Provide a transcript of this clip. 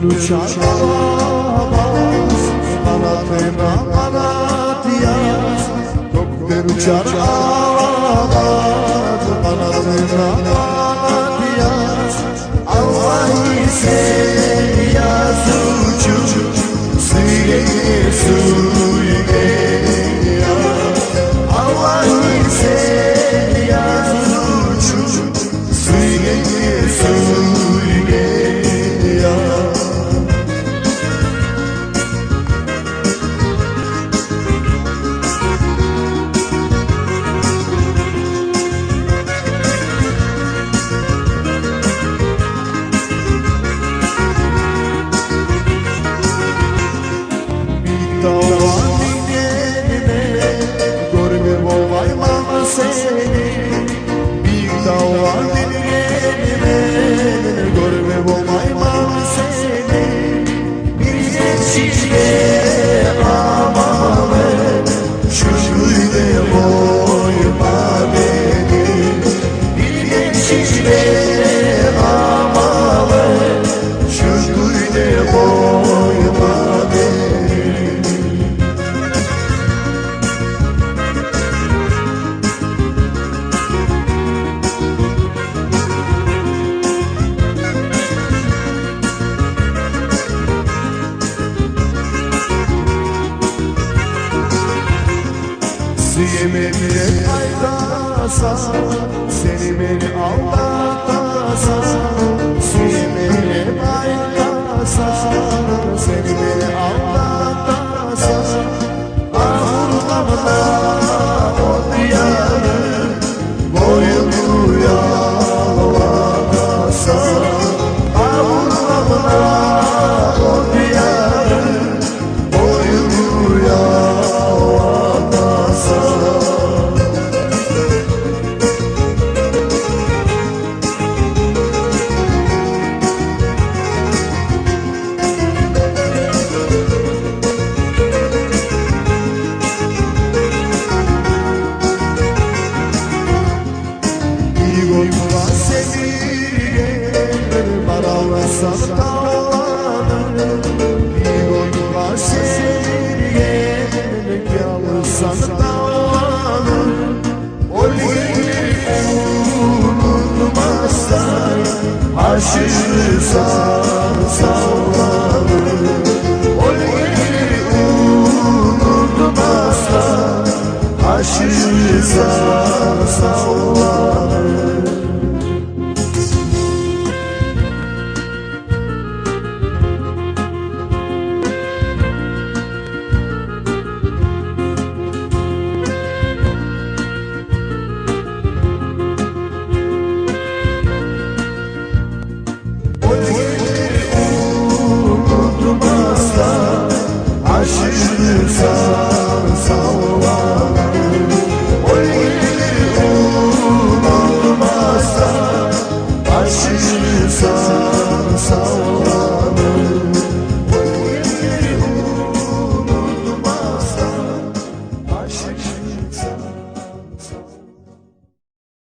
uçar alamaz, kanatına kanat yaz. Gökten uçar alamaz, kanatına kanat yaz. Allah ise yaz uçur, suye suye yaz. Allah ise yaz uçur, suye suye yaz. Yeminle aydasan, seni beni aldatasan. Yeminle aydasan, seni beni aldatasan. Ağırlamına o diyarı, boyunu yalvatasan. Ağırlamına o diyarı, boyunu yalvatasan. Aşırsan sallanır, o geri unutmazsan. Aşırsan